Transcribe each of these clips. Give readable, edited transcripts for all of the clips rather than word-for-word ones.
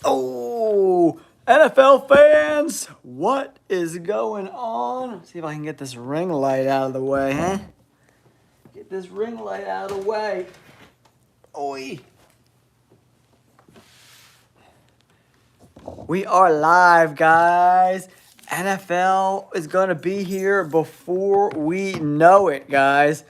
Oh, NFL fans, what is going on? Let's see if I can get this ring light out of the way, huh? Get this ring light out of the way. Oi. We are live, guys. NFL is going to be here before we know it, guys.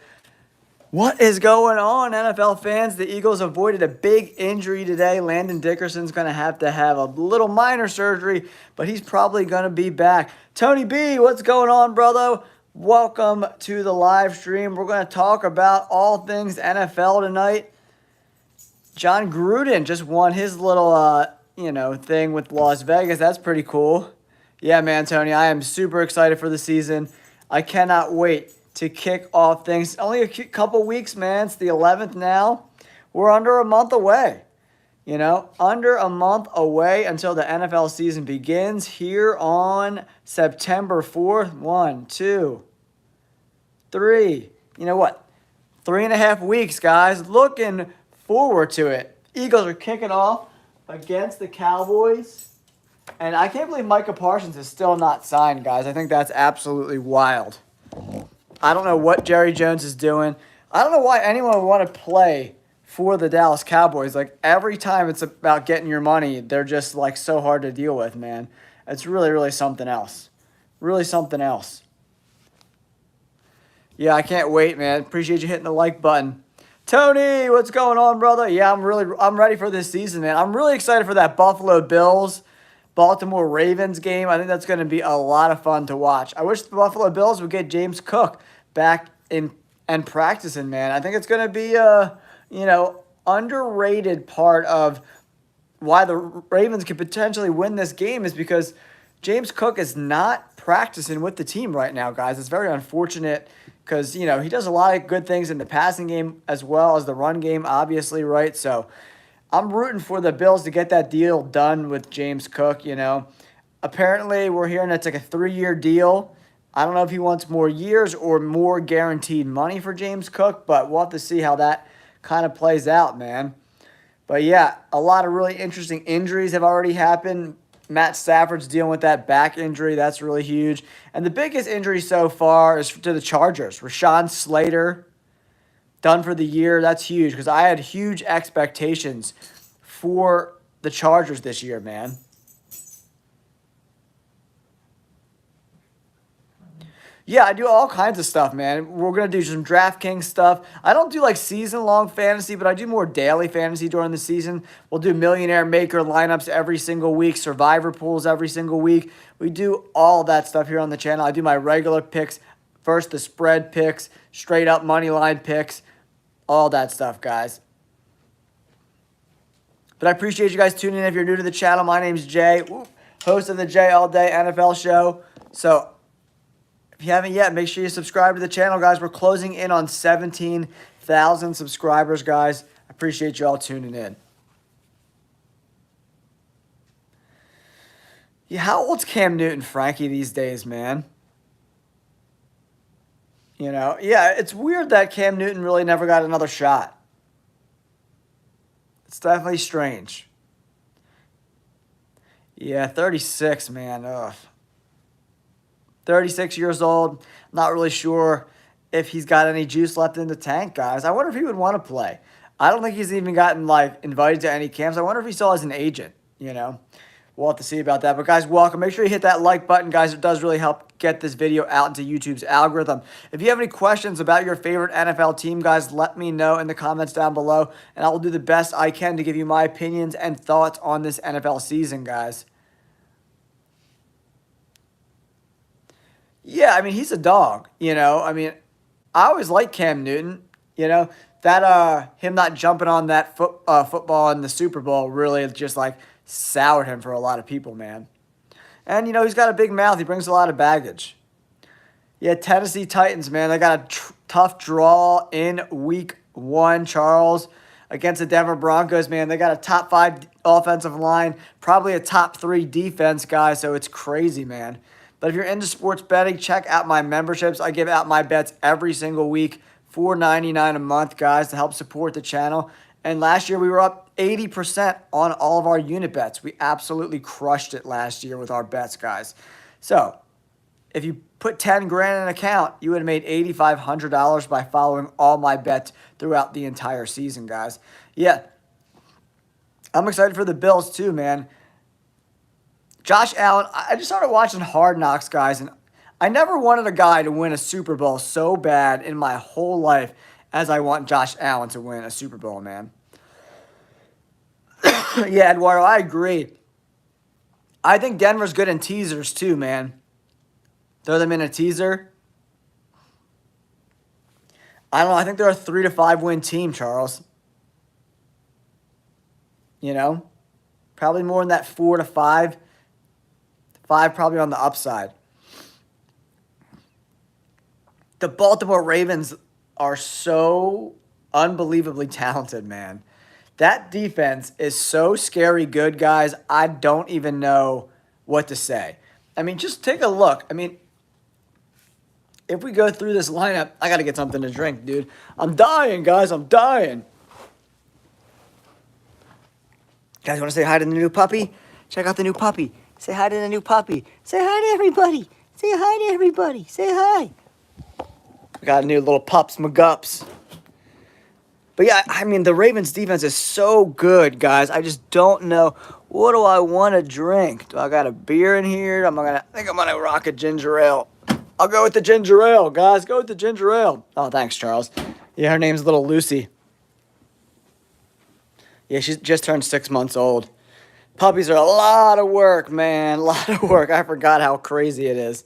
What is going on, NFL fans? The Eagles avoided a big injury today. Landon Dickerson's going to have a little minor surgery, but he's probably going to be back. Tony B, what's going on, brother? Welcome to the live stream. We're going to talk about all things NFL tonight. John Gruden just won his little, thing with Las Vegas. That's pretty cool. Yeah, man, Tony, I am super excited for the season. I cannot wait to kick off things. Only a couple weeks, man. It's the 11th now. We're under a month away. Under a month away until the NFL season begins here on September 4th. 1, 2, 3. You know what? 3.5 weeks, guys. Looking forward to it. Eagles are kicking off against the Cowboys. And I can't believe Micah Parsons is still not signed, guys. I think that's absolutely wild. I don't know what Jerry Jones is doing. I don't know why anyone would want to play for the Dallas Cowboys. Like, every time it's about getting your money, they're just, like, so hard to deal with, man. It's really, really something else. Really something else. Yeah, I can't wait, man. Appreciate you hitting the like button. Tony, what's going on, brother? Yeah, I'm ready for this season, man. I'm really excited for that Buffalo Bills Baltimore Ravens game. I think that's going to be a lot of fun to watch. I wish the Buffalo Bills would get James Cook back in and practicing, man. I think it's going to be a, underrated part of why the Ravens could potentially win this game is because James Cook is not practicing with the team right now, guys. It's very unfortunate because, he does a lot of good things in the passing game as well as the run game, obviously, right? So I'm rooting for the Bills to get that deal done with James Cook, Apparently, we're hearing it's like a 3-year deal. I don't know if he wants more years or more guaranteed money for James Cook, but we'll have to see how that kind of plays out, man. But, yeah, a lot of really interesting injuries have already happened. Matt Stafford's dealing with that back injury. That's really huge. And the biggest injury so far is to the Chargers. Rashawn Slater, done for the year. That's huge because I had huge expectations for the Chargers this year, man. Yeah, I do all kinds of stuff, man. We're going to do some DraftKings stuff. I don't do like season-long fantasy, but I do more daily fantasy during the season. We'll do Millionaire Maker lineups every single week, Survivor pools every single week. We do all that stuff here on the channel. I do my regular picks, first the spread picks, straight-up money line picks, all that stuff, guys. But I appreciate you guys tuning in. If you're new to the channel, my name's Jay, host of the Jay All Day NFL Show. So if you haven't yet, make sure you subscribe to the channel, guys. We're closing in on 17,000 subscribers, guys. I appreciate you all tuning in. Yeah, how old's Cam Newton, Frankie, these days, man? Yeah, it's weird that Cam Newton really never got another shot. It's definitely strange. Yeah, 36, man. Ugh. 36 years old. Not really sure if he's got any juice left in the tank, guys. I wonder if he would want to play. I don't think he's even gotten, invited to any camps. I wonder if he still has an agent, We'll have to see about that. But, guys, welcome. Make sure you hit that like button, guys. It does really help get this video out into YouTube's algorithm. If you have any questions about your favorite NFL team, guys, let me know in the comments down below, and I will do the best I can to give you my opinions and thoughts on this NFL season, guys. Yeah, I mean, he's a dog, I always liked Cam Newton, that him not jumping on that football in the Super Bowl really just, soured him for a lot of people, man. And, he's got a big mouth. He brings a lot of baggage. Yeah, Tennessee Titans, man, they got a tough draw in Week 1, Charles, against the Denver Broncos, man. They got a top 5 offensive line, probably a top 3 defense, guys, so it's crazy, man. But if you're into sports betting, check out my memberships. I give out my bets every single week, $4.99 a month, guys, to help support the channel. And last year we were up 80% on all of our unit bets. We absolutely crushed it last year with our bets, guys. So if you put 10 grand in an account, you would have made $8,500 by following all my bets throughout the entire season, guys. Yeah, I'm excited for the Bills too, man. Josh Allen, I just started watching Hard Knocks, guys, and I never wanted a guy to win a Super Bowl so bad in my whole life as I want Josh Allen to win a Super Bowl, man. Yeah, Eduardo, I agree. I think Denver's good in teasers too, man. Throw them in a teaser. I don't know. I think they're a 3 to 5 win team, Charles. You know, probably more in that 4 to 5. 5 probably on the upside. The Baltimore Ravens are so unbelievably talented, man. That defense is so scary good, guys. I don't even know what to say. I mean, just take a look. I mean, if we go through this lineup, I got to get something to drink, dude. I'm dying, guys. I'm dying. Guys, want to say hi to the new puppy? Check out the new puppy. Say hi to the new puppy. Say hi to everybody. Say hi to everybody. Say hi. We got new little pups, McGups. But yeah, I mean, the Ravens defense is so good, guys. I just don't know. What do I want to drink? Do I got a beer in here? I think I'm going to rock a ginger ale. I'll go with the ginger ale, guys. Go with the ginger ale. Oh, thanks, Charles. Yeah, her name's little Lucy. Yeah, she's just turned 6 months old. Puppies are a lot of work, man. A lot of work. I forgot how crazy it is.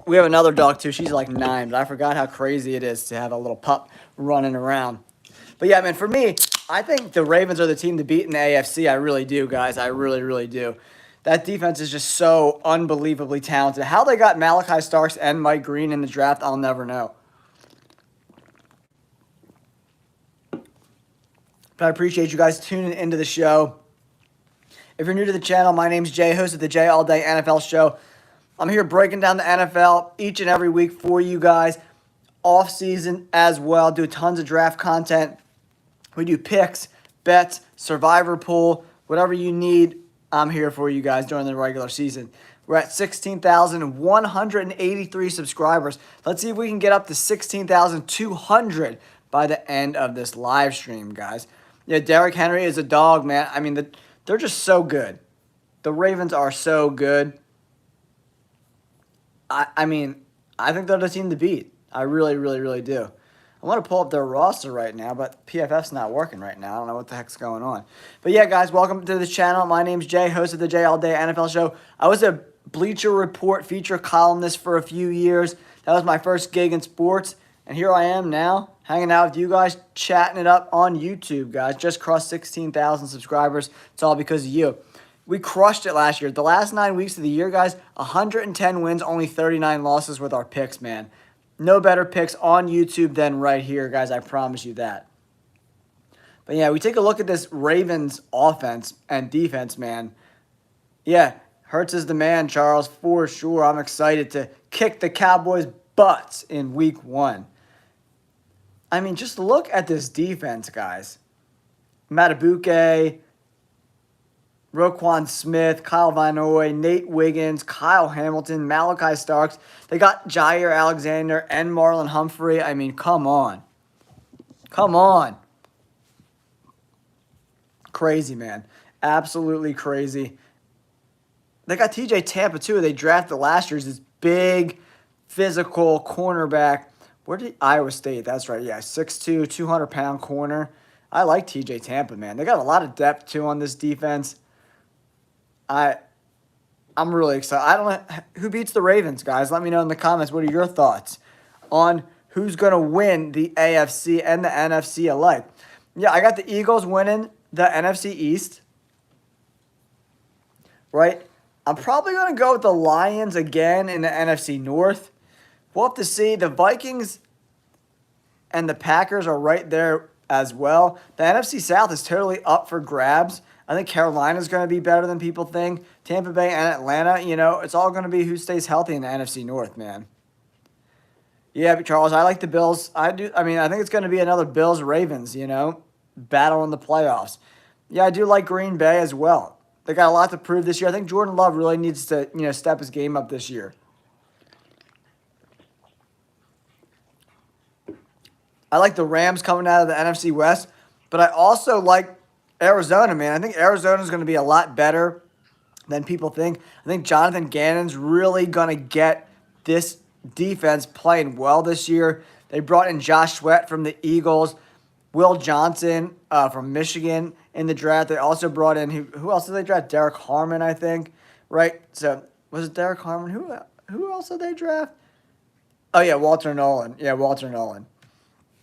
We have another dog, too. She's like 9, but I forgot how crazy it is to have a little pup running around. But, yeah, man, for me, I think the Ravens are the team to beat in the AFC. I really do, guys. I really, really do. That defense is just so unbelievably talented. How they got Malachi Starks and Mike Green in the draft, I'll never know. But I appreciate you guys tuning into the show. If you're new to the channel, my name's Jay, host of the Jay All Day NFL Show. I'm here breaking down the NFL each and every week for you guys. Off season as well. Do tons of draft content. We do picks, bets, survivor pool, whatever you need. I'm here for you guys during the regular season. We're at 16,183 subscribers. Let's see if we can get up to 16,200 by the end of this live stream, guys. Yeah, Derrick Henry is a dog, man. I mean, they're just so good. The Ravens are so good. I mean, I think they're the team to beat. I really, really, really do. I want to pull up their roster right now, but PFF's not working right now. I don't know what the heck's going on. But yeah, guys, welcome to the channel. My name's Jay, host of the Jay All Day NFL Show. I was a Bleacher Report feature columnist for a few years. That was my first gig in sports. And here I am now, hanging out with you guys, chatting it up on YouTube, guys. Just crossed 16,000 subscribers. It's all because of you. We crushed it last year. The last 9 weeks of the year, guys, 110 wins, only 39 losses with our picks, man. No better picks on YouTube than right here, guys. I promise you that. But, yeah, we take a look at this Ravens offense and defense, man. Yeah, Hurts is the man, Charles, for sure. I'm excited to kick the Cowboys' butts in week 1. I mean, just look at this defense, guys. Matabuke, Roquan Smith, Kyle Van Noy, Nate Wiggins, Kyle Hamilton, Malachi Starks. They got Jair Alexander and Marlon Humphrey. I mean, come on. Come on. Crazy, man. Absolutely crazy. They got TJ Tampa, too. They drafted last year's this big, physical cornerback. Where did Iowa State? That's right. Yeah, 6'2", 200-pound corner. I like TJ Tampa, man. They got a lot of depth, too, on this defense. I'm really excited. I don't know who beats the Ravens, guys. Let me know in the comments. What are your thoughts on who's going to win the AFC and the NFC alike? Yeah, I got the Eagles winning the NFC East. Right? I'm probably going to go with the Lions again in the NFC North. We'll have to see. The Vikings and the Packers are right there as well. The NFC South is totally up for grabs. I think Carolina's going to be better than people think. Tampa Bay and Atlanta, you know, it's all going to be who stays healthy in the NFC North, man. Yeah, but Charles, I like the Bills. I do. I mean, I think it's going to be another Bills Ravens, battle in the playoffs. Yeah, I do like Green Bay as well. They got a lot to prove this year. I think Jordan Love really needs to, step his game up this year. I like the Rams coming out of the NFC West, but I also like Arizona, man. I think Arizona is going to be a lot better than people think. I think Jonathan Gannon's really going to get this defense playing well this year. They brought in Josh Sweat from the Eagles, Will Johnson from Michigan in the draft. They also brought in, who else did they draft? Derek Harmon, I think, right? So was it Derek Harmon? Who else did they draft? Oh, yeah, Walter Nolan. Yeah, Walter Nolan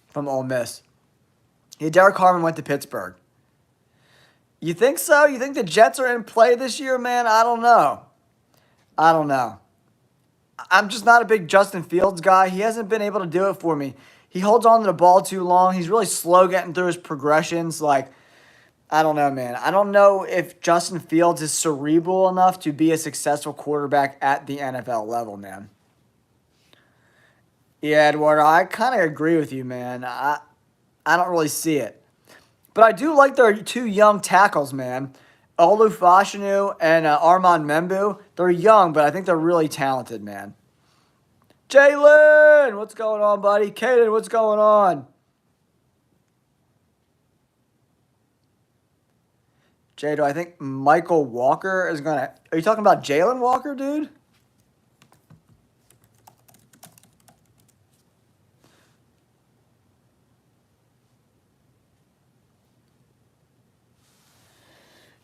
from Ole Miss. Yeah, Derek Harmon went to Pittsburgh. You think so? You think the Jets are in play this year, man? I don't know. I don't know. I'm just not a big Justin Fields guy. He hasn't been able to do it for me. He holds on to the ball too long. He's really slow getting through his progressions. Like, I don't know, man. I don't know if Justin Fields is cerebral enough to be a successful quarterback at the NFL level, man. Yeah, Eduardo, I kind of agree with you, man. I don't really see it. But I do like their two young tackles, man. Olu Fashanu and Armand Membu. They're young, but I think they're really talented, man. Jalen, what's going on, buddy? Kaden, what's going on? Jado, I think Michael Walker is going to... Are you talking about Jalen Walker, dude?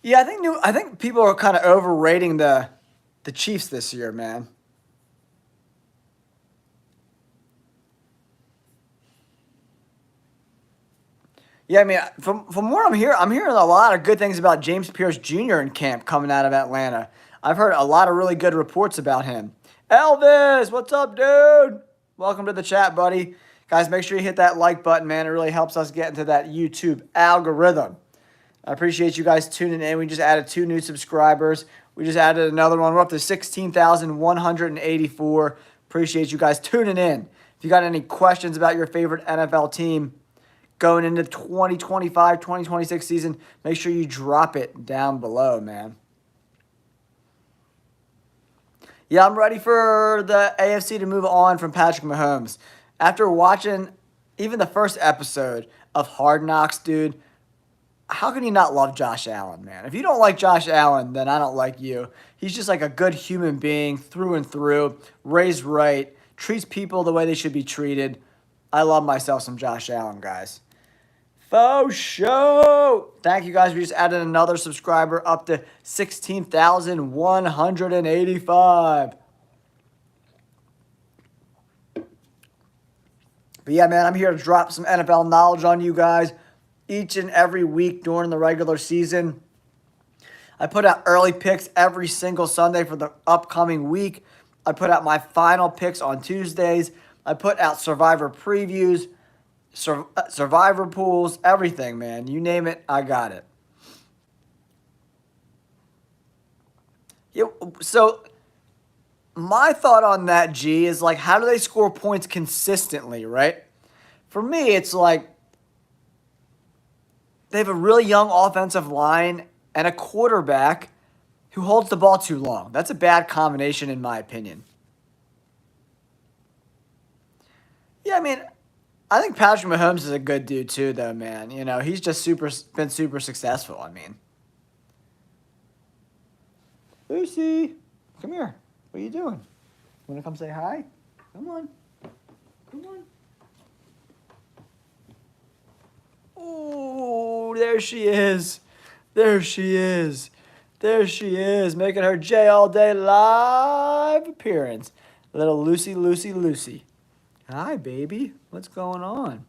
Yeah, I think people are kind of overrating the Chiefs this year, man. Yeah, I mean, from what I'm hearing a lot of good things about James Pierce Jr. in camp coming out of Atlanta. I've heard a lot of really good reports about him. Elvis, what's up, dude? Welcome to the chat, buddy. Guys, make sure you hit that like button, man. It really helps us get into that YouTube algorithm. I appreciate you guys tuning in. We just added 2 new subscribers. We just added another one. We're up to 16,184. Appreciate you guys tuning in. If you got any questions about your favorite NFL team going into the 2025-2026 season, make sure you drop it down below, man. Yeah, I'm ready for the AFC to move on from Patrick Mahomes. After watching even the first episode of Hard Knocks, dude, how can you not love Josh Allen, man? If you don't like Josh Allen, then I don't like you. He's just like a good human being through and through, raised right, treats people the way they should be treated. I love myself some Josh Allen, guys. Faux show! Thank you, guys. We just added another subscriber up to 16,185. But yeah, man, I'm here to drop some NFL knowledge on you guys each and every week during the regular season. I put out early picks every single Sunday for the upcoming week. I put out my final picks on Tuesdays. I put out survivor previews, survivor pools, everything, man. You name it, I got it. Yeah, so my thought on that, G, is like, how do they score points consistently, right? For me, it's like they have a really young offensive line and a quarterback who holds the ball too long. That's a bad combination, in my opinion. Yeah, I mean, I think Patrick Mahomes is a good dude too, though, man. He's just been super successful. I mean, Lucy, come here. What are you doing? Want to come say hi? Come on. Come on. Oh, there she is. There she is. There she is, making her J All Day live appearance. Little Lucy, Lucy, Lucy. Hi, baby. What's going on?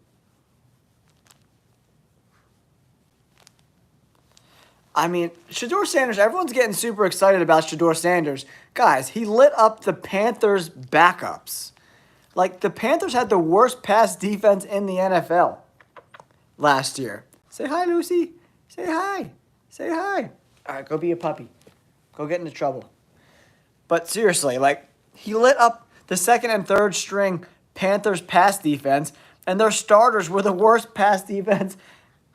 I mean, Shedeur Sanders, everyone's getting super excited about Shedeur Sanders. Guys, he lit up the Panthers' backups. Like, the Panthers had the worst pass defense in the NFL last year. Say hi, Lucy. Say hi. Say hi. All right, go be a puppy. Go get into trouble. But seriously, like, he lit up the second and third string Panthers pass defense, and their starters were the worst pass defense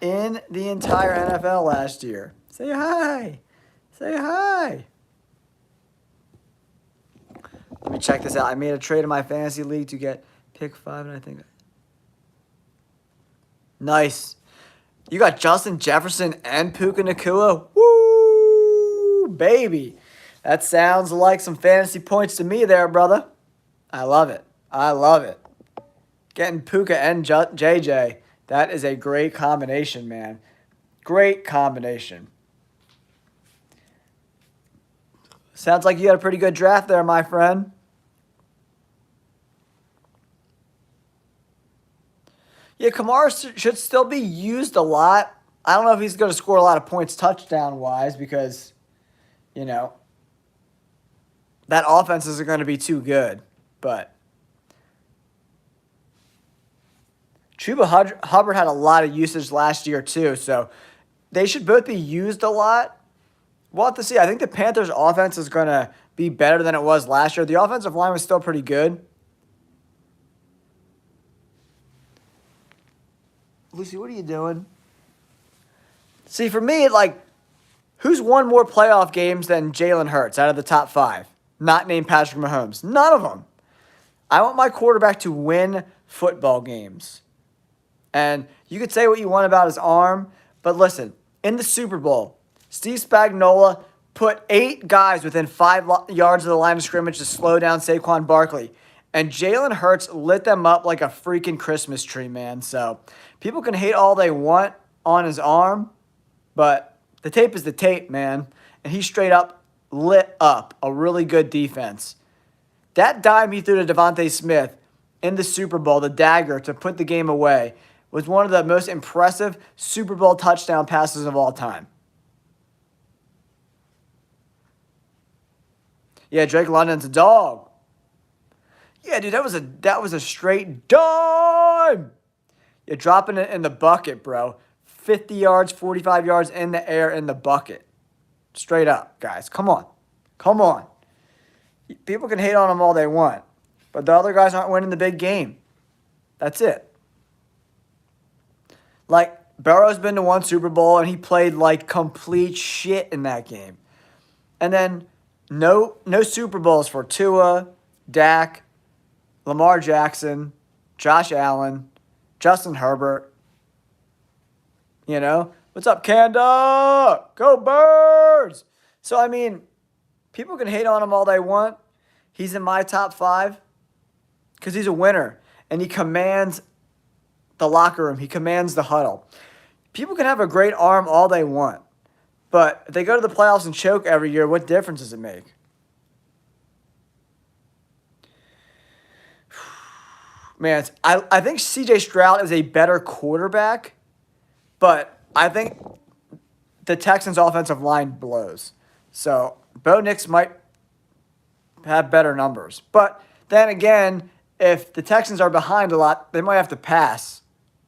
in the entire NFL last year. Say hi. Say hi. Let me check this out. I made a trade in my fantasy league to get pick 5, and I think. Nice. You got Justin Jefferson and Puka Nacua. Woo, baby. That sounds like some fantasy points to me there, brother. I love it. I love it. Getting Puka and JJ. That is a great combination, man. Great combination. Sounds like you had a pretty good draft there, my friend. Yeah, Kamara should still be used a lot. I don't know if he's going to score a lot of points touchdown-wise because, you know, that offense isn't going to be too good. But Chuba Hubbard had a lot of usage last year too, so they should both be used a lot. We'll have to see. I think the Panthers' offense is going to be better than it was last year. The offensive line was still pretty good. Lucy, what are you doing? See, for me, like, who's won more playoff games than Jalen Hurts out of the top 5? Not named Patrick Mahomes. None of them. I want my quarterback to win football games. And you could say what you want about his arm, but listen, in the Super Bowl, Steve Spagnuolo put 8 guys within 5 yards of the line of scrimmage to slow down Saquon Barkley. And Jalen Hurts lit them up like a freaking Christmas tree, man. So people can hate all they want on his arm, but the tape is the tape, man. And he straight up lit up a really good defense. That dime he threw to Devontae Smith in the Super Bowl, the dagger to put the game away, was one of the most impressive Super Bowl touchdown passes of all time. Yeah, Drake London's a dog. Yeah, dude, that was a straight dime. You're dropping it in the bucket, bro. 50 yards, 45 yards in the air in the bucket. Straight up, guys. Come on. Come on. People can hate on him all they want, but the other guys aren't winning the big game. That's it. Like, Burrow's been to 1 Super Bowl, and he played like complete shit in that game. And then no Super Bowls for Tua, Dak, Lamar Jackson, Josh Allen, Justin Herbert. You know? What's up, Kanda? Go Birds! So, I mean, people can hate on him all they want. He's in my top 5 because he's a winner, and he commands the locker room. He commands the huddle. People can have a great arm all they want, but if they go to the playoffs and choke every year, what difference does it make? Man, I think C.J. Stroud is a better quarterback, but I think the Texans' offensive line blows. So Bo Nix might have better numbers. But then again, if the Texans are behind a lot, they might have to pass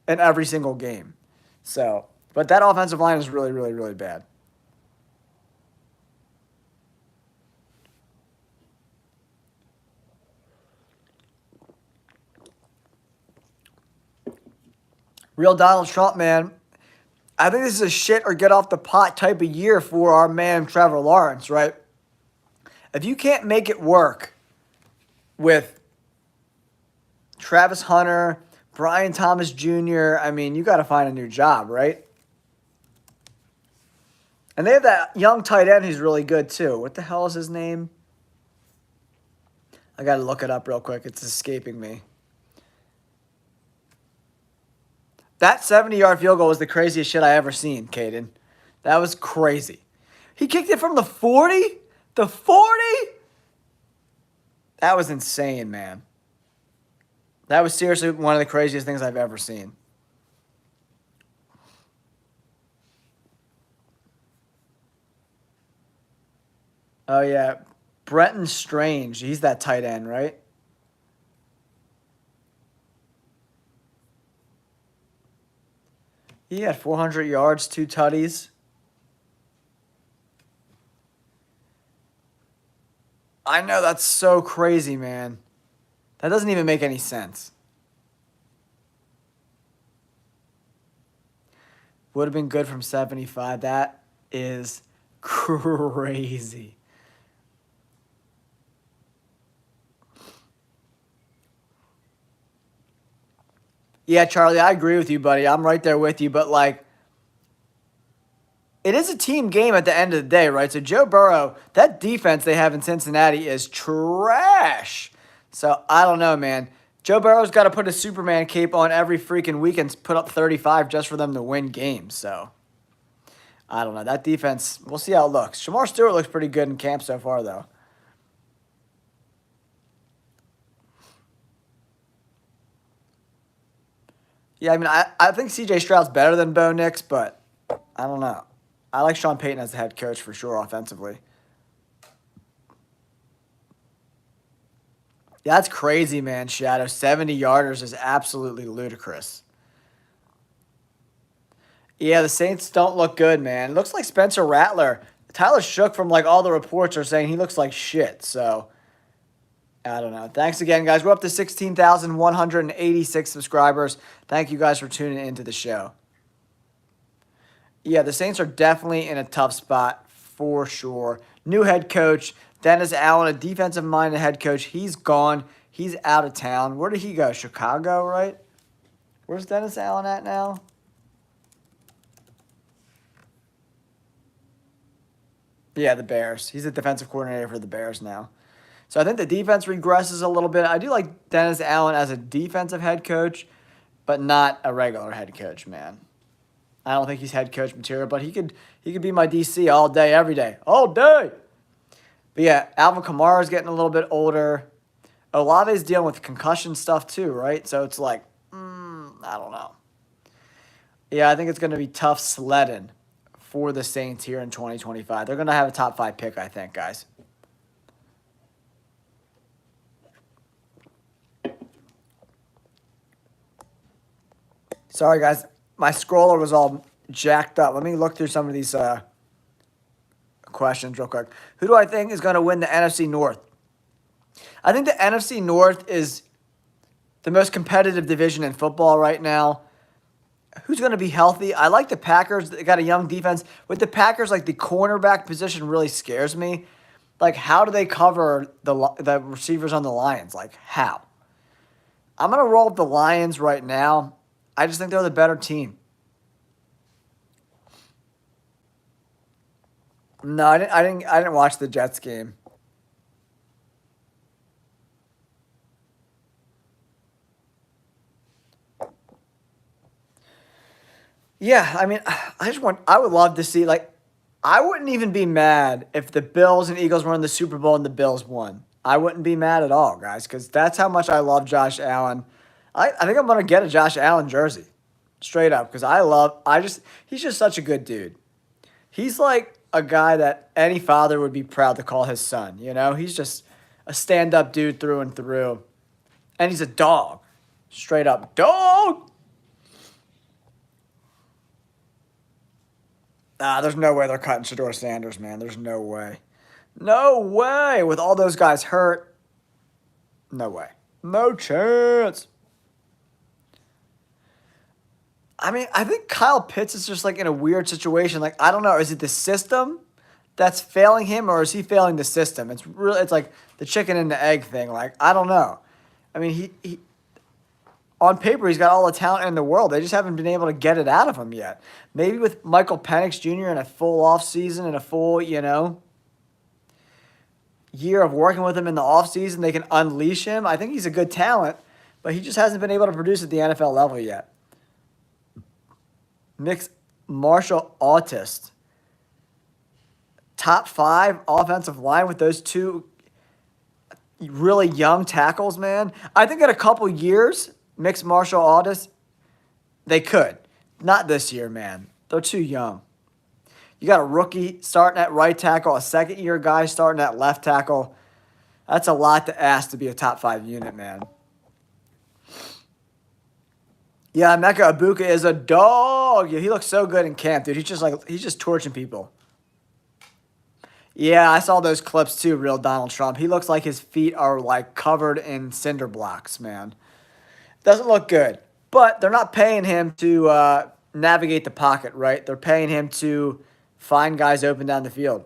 in every single game. So, but that offensive line is really, really, really bad. Real Donald Trump, man. I think this is a shit or get off the pot type of year for our man Trevor Lawrence, right? If you can't make it work with Travis Hunter, Brian Thomas Jr., I mean, you got to find a new job, right? And they have that young tight end who's really good too. What the hell is his name? I got to look it up real quick. It's escaping me. That 70-yard field goal was the craziest shit I ever seen, Caden. That was crazy. He kicked it from the 40? The 40? That was insane, man. That was seriously one of the craziest things I've ever seen. Oh, yeah. Brenton Strange. He's that tight end, right? He had 400 yards, 2 tutties. I know, that's so crazy, man. That doesn't even make any sense. Would have been good from 75. That is crazy. Yeah, Charlie, I agree with you, buddy. I'm right there with you. But, like, it is a team game at the end of the day, right? So Joe Burrow, that defense they have in Cincinnati is trash. So I don't know, man. Joe Burrow's got to put a Superman cape on every freaking week and put up 35 just for them to win games. So I don't know. That defense, we'll see how it looks. Shamar Stewart looks pretty good in camp so far, though. Yeah, I mean, I think C.J. Stroud's better than Bo Nix, but I don't know. I like Sean Payton as the head coach for sure offensively. Yeah, that's crazy, man, Shadow. 70 yarders is absolutely ludicrous. Yeah, the Saints don't look good, man. It looks like Spencer Rattler. Tyler Shook, from like all the reports, are saying he looks like shit. So I don't know. Thanks again, guys. We're up to 16,186 subscribers. Thank you guys for tuning into the show. Yeah, the Saints are definitely in a tough spot for sure. New head coach, Dennis Allen, a defensive-minded head coach. He's gone. He's out of town. Where did he go? Chicago, right? Where's Dennis Allen at now? Yeah, the Bears. He's a defensive coordinator for the Bears now. So I think the defense regresses a little bit. I do like Dennis Allen as a defensive head coach, but not a regular head coach, man. I don't think he's head coach material, but he could be my DC all day, every day. All day! But yeah, Alvin Kamara's getting a little bit older. Olave's dealing with concussion stuff too, right? So it's like, I don't know. Yeah, I think it's going to be tough sledding for the Saints here in 2025. They're going to have a top 5 pick, I think, guys. Sorry, guys. My scroller was all jacked up. Let me look through some of these questions real quick. Who do I think is going to win the NFC North? I think the NFC North is the most competitive division in football right now. Who's going to be healthy? I like the Packers. They got a young defense. With the Packers, like, the cornerback position really scares me. Like, how do they cover the receivers on the Lions? Like, how? I'm going to roll with the Lions right now. I just think they're the better team. No, I didn't watch the Jets game. Yeah, I mean, I would love to see, like, I wouldn't even be mad if the Bills and Eagles were in the Super Bowl and the Bills won. I wouldn't be mad at all, guys, because that's how much I love Josh Allen. I think I'm going to get a Josh Allen jersey, straight up, because he's just such a good dude. He's like a guy that any father would be proud to call his son, you know? He's just a stand-up dude through and through. And he's a dog. Straight up dog! There's no way they're cutting Shedeur Sanders, man. There's no way. No way! With all those guys hurt, no way. No chance. I mean, I think Kyle Pitts is just like in a weird situation. Like, I don't know. Is it the system that's failing him, or is he failing the system? It's like the chicken and the egg thing. Like, I don't know. I mean, he on paper, he's got all the talent in the world. They just haven't been able to get it out of him yet. Maybe with Michael Penix Jr. in a full offseason and a full, year of working with him in the offseason, they can unleash him. I think he's a good talent, but he just hasn't been able to produce at the NFL level yet. Mixed martial artist. Top 5 offensive line with those two really young tackles, man. I think in a couple years, mixed martial artists, they could. Not this year, man. They're too young. You got a rookie starting at right tackle, a second-year guy starting at left tackle. That's a lot to ask to be a top 5 unit, man. Yeah, Emeka Ibuka is a dog. Yeah, he looks so good in camp, dude. He's just torching people. Yeah, I saw those clips too, real Donald Trump. He looks like his feet are like covered in cinder blocks, man. Doesn't look good. But they're not paying him to navigate the pocket, right? They're paying him to find guys open down the field.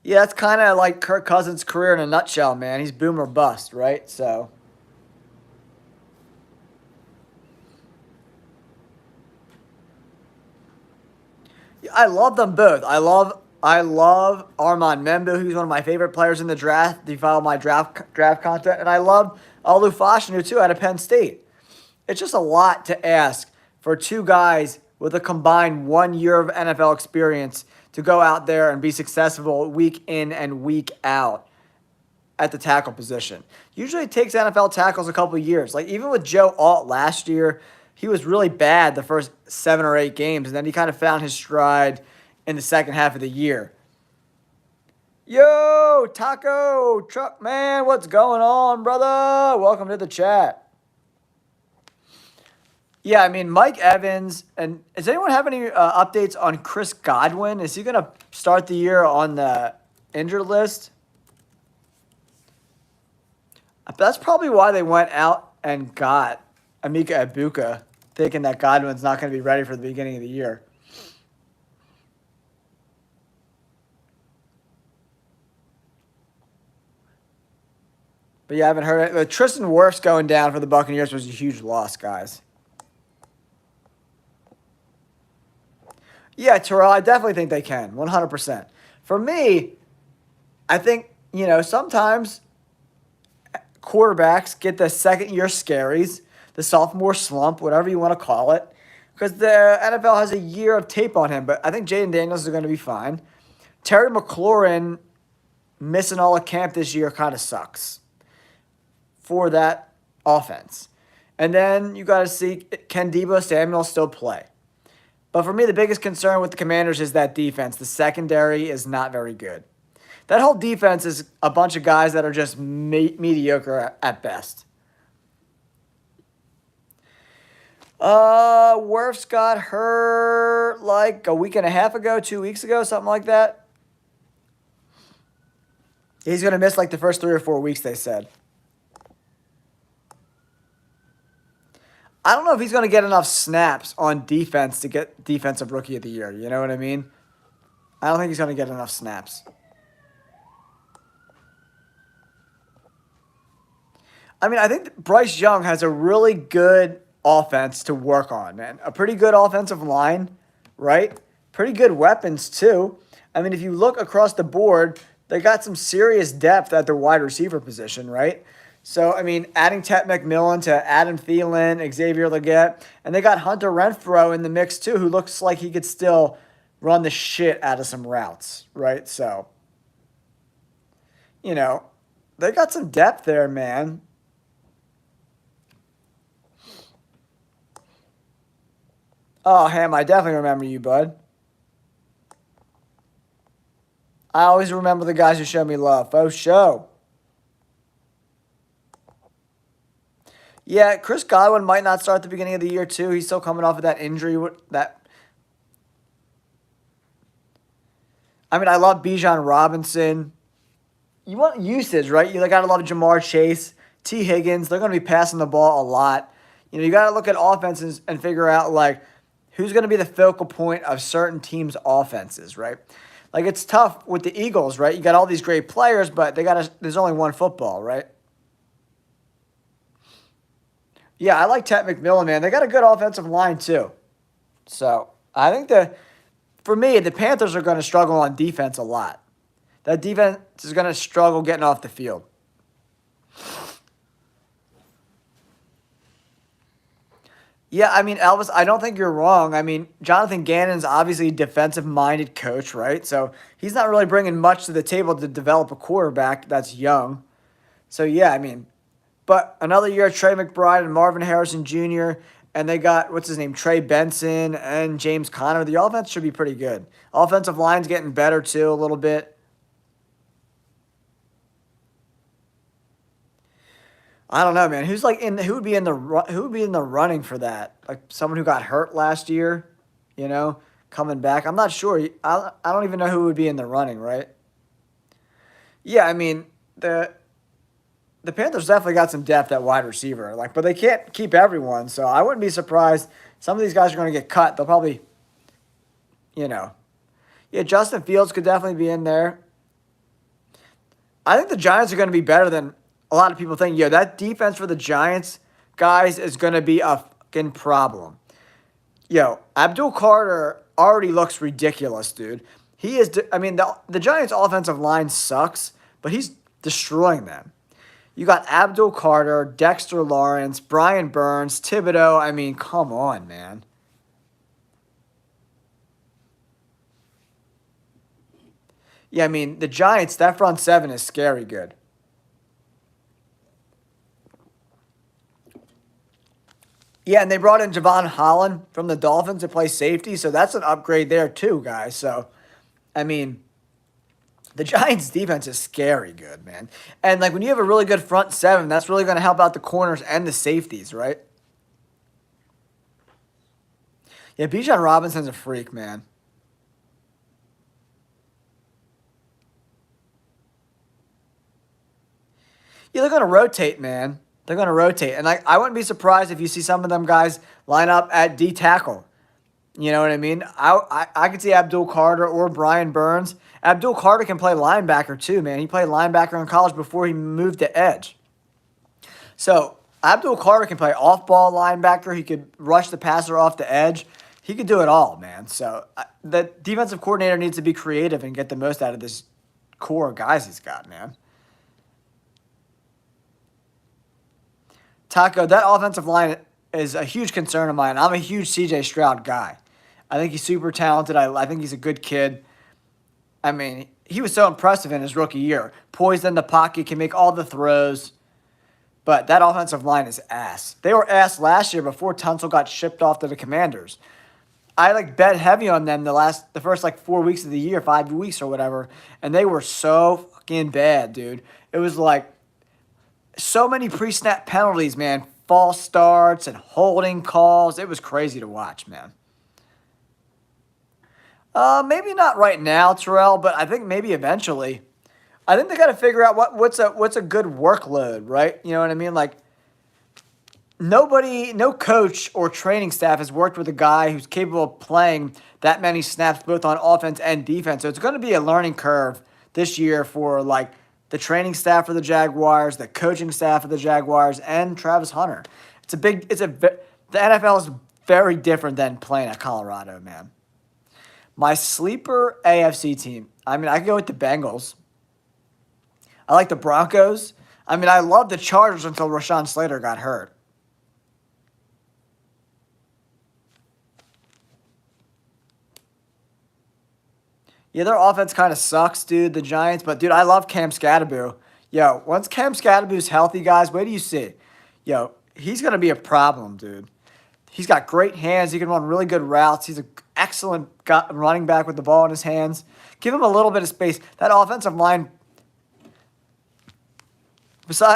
Yeah, that's kind of like Kirk Cousins' career in a nutshell, man. He's boom or bust, right? So, yeah, I love them both. I love Armand Membu, who's one of my favorite players in the draft. Do you follow my draft content? And I love Olu Fashanu too out of Penn State. It's just a lot to ask for two guys with a combined 1 year of NFL experience to go out there and be successful week in and week out at the tackle position. Usually it takes NFL tackles a couple of years. Like even with Joe Alt last year, he was really bad the first 7 or 8 games, and then he kind of found his stride in the second half of the year. Yo, Taco Truck Man, what's going on, brother? Welcome to the chat. Yeah, I mean, Mike Evans, and does anyone have any updates on Chris Godwin? Is he going to start the year on the injured list? That's probably why they went out and got Emeka Ibuka, thinking that Godwin's not going to be ready for the beginning of the year. But yeah, I haven't heard it. Tristan Wirfs going down for the Buccaneers was a huge loss, guys. Yeah, Terrell, I definitely think they can, 100%. For me, I think, sometimes quarterbacks get the second year scaries, the sophomore slump, whatever you want to call it, because the NFL has a year of tape on him. But I think Jaden Daniels is going to be fine. Terry McLaurin missing all of camp this year kind of sucks for that offense. And then you got to see, can Deebo Samuel still play? But for me, the biggest concern with the Commanders is that defense. The secondary is not very good. That whole defense is a bunch of guys that are just mediocre at best. Wirfs got hurt like a week and a half ago, 2 weeks ago, something like that. He's going to miss like the first 3 or 4 weeks, they said. I don't know if he's going to get enough snaps on defense to get Defensive Rookie of the Year. You know what I mean? I don't think he's going to get enough snaps. I mean, I think Bryce Young has a really good offense to work on, man. A pretty good offensive line, right? Pretty good weapons, too. I mean, if you look across the board, they got some serious depth at their wide receiver position, right? So, I mean, adding Ted McMillan to Adam Thielen, Xavier Legette, and they got Hunter Renfrow in the mix, too, who looks like he could still run the shit out of some routes, right? So, they got some depth there, man. Oh, Ham, I definitely remember you, bud. I always remember the guys who show me love. Oh, show. Yeah, Chris Godwin might not start at the beginning of the year, too. He's still coming off of that injury. I mean, I love Bijan Robinson. You want usage, right? You got to love Jamar Chase, T. Higgins. They're going to be passing the ball a lot. You got to look at offenses and figure out, who's going to be the focal point of certain teams' offenses, right? Like, it's tough with the Eagles, right? You got all these great players, but there's only one football, right? Yeah, I like Ted McMillan, man. They got a good offensive line, too. So, I think for me, the Panthers are going to struggle on defense a lot. That defense is going to struggle getting off the field. Yeah, I mean, Elvis, I don't think you're wrong. I mean, Jonathan Gannon's obviously a defensive-minded coach, right? So he's not really bringing much to the table to develop a quarterback that's young. So, yeah, I mean, but another year, Trey McBride and Marvin Harrison Jr., and they got, what's his name, Trey Benson and James Conner. The offense should be pretty good. Offensive line's getting better, too, a little bit. I don't know, man. Who would be in the running for that? Like someone who got hurt last year, you know? coming back. I'm not sure. I don't even know who would be in the running, right? Yeah, I mean, the Panthers definitely got some depth at wide receiver, like, but they can't keep everyone, so I wouldn't be surprised. Some of these guys are going to get cut. They'll probably, you know, yeah, Justin Fields could definitely be in there. I think the Giants are going to be better than a lot of people think. Yeah, that defense for the Giants, guys, is going to be a fucking problem. Yo, Abdul Carter already looks ridiculous, dude. He is, I mean, the Giants' offensive line sucks, but he's destroying them. You got Abdul Carter, Dexter Lawrence, Brian Burns, Thibodeau. I mean, come on, man. Yeah, I mean, the Giants, that front seven is scary good. Yeah, and they brought in Javon Holland from the Dolphins to play safety, so that's an upgrade there too, guys. So, I mean, the Giants' defense is scary good, man. And, like, when you have a really good front seven, that's really going to help out the corners and the safeties, right? Yeah, Bijan Robinson's a freak, man. Yeah, they're going to rotate, man. They're going to rotate. And I wouldn't be surprised if you see some of them guys line up at D tackle. You know what I mean? I could see Abdul Carter or Brian Burns. Abdul Carter can play linebacker too, man. He played linebacker in college before he moved to edge. So Abdul Carter can play off-ball linebacker. He could rush the passer off the edge. He could do it all, man. So the defensive coordinator needs to be creative and get the most out of this core of guys he's got, man. Taco, that offensive line is a huge concern of mine. I'm a huge CJ Stroud guy. I think he's super talented. I think he's a good kid. I mean, he was so impressive in his rookie year. Poised in the pocket, can make all the throws. But that offensive line is ass. They were ass last year before Tunsil got shipped off to the Commanders. I bet heavy on them the first 4 weeks of the year, 5 weeks or whatever, and they were so fucking bad, dude. It was like so many pre-snap penalties, man. False starts and holding calls. It was crazy to watch, man. Maybe not right now, Terrell, but I think maybe eventually. I think they got to figure out what's a good workload, right? You know what I mean? Like, no coach or training staff has worked with a guy who's capable of playing that many snaps both on offense and defense. So it's going to be a learning curve this year for the training staff for the Jaguars, the coaching staff of the Jaguars, and Travis Hunter. The NFL is very different than playing at Colorado, man. My sleeper AFC team. I mean, I could go with the Bengals. I like the Broncos. I mean, I love the Chargers until Rashawn Slater got hurt. Yeah, their offense kind of sucks, dude, the Giants. But, dude, I love Cam Scatterboo. Yo, once Cam Scatterboo's healthy, guys, wait till you see. Yo, he's going to be a problem, dude. He's got great hands. He can run really good routes. He's an excellent running back with the ball in his hands. Give him a little bit of space. That offensive line,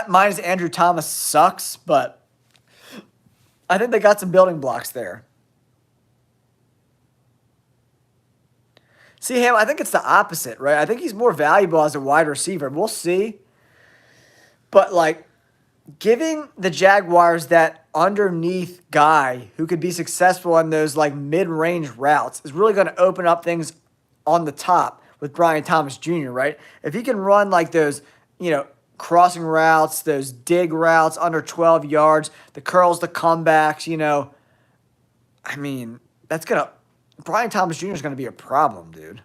minus Andrew Thomas, sucks, but I think they got some building blocks there. See him, I think it's the opposite, right? I think he's more valuable as a wide receiver. We'll see. But, giving the Jaguars that underneath guy who could be successful on those, mid-range routes is really going to open up things on the top with Brian Thomas Jr., right? If he can run, those, crossing routes, those dig routes under 12 yards, the curls, the comebacks, I mean, Brian Thomas Jr. is going to be a problem, dude.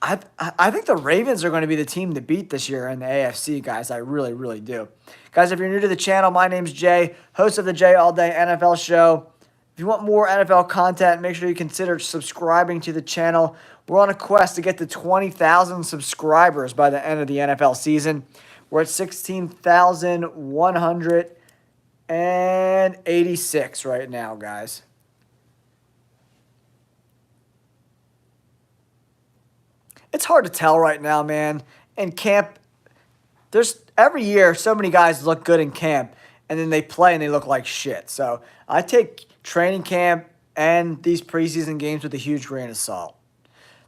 I think the Ravens are going to be the team to beat this year in the AFC, guys. I really, really do. Guys, if you're new to the channel, my name's Jay, host of the Jay All Day NFL Show. If you want more NFL content, make sure you consider subscribing to the channel. We're on a quest to get to 20,000 subscribers by the end of the NFL season. We're at 16,186 right now, guys. It's hard to tell right now, man. in camp, there's every year so many guys look good in camp, and then they play and they look like shit. So I take training camp and these preseason games with a huge grain of salt.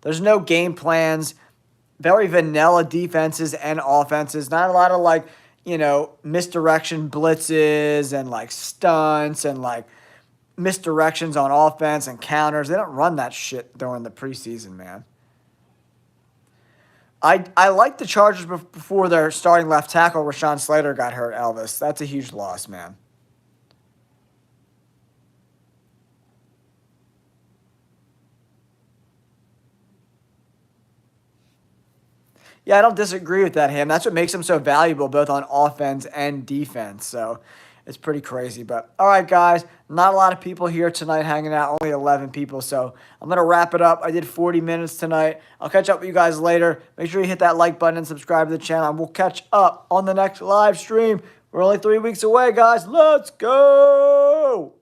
There's no game plans, very vanilla defenses and offenses. Not a lot of misdirection blitzes and stunts and misdirections on offense and counters. They don't run that shit during the preseason, man. I like the Chargers before their starting left tackle, Rashawn Slater, got hurt, Elvis. That's a huge loss, man. Yeah, I don't disagree with that, Ham. That's what makes him so valuable, both on offense and defense. So it's pretty crazy. But all right, guys, not a lot of people here tonight hanging out, only 11 people. So I'm going to wrap it up. I did 40 minutes tonight. I'll catch up with you guys later. Make sure you hit that like button and subscribe to the channel. And we'll catch up on the next live stream. We're only 3 weeks away, guys. Let's go.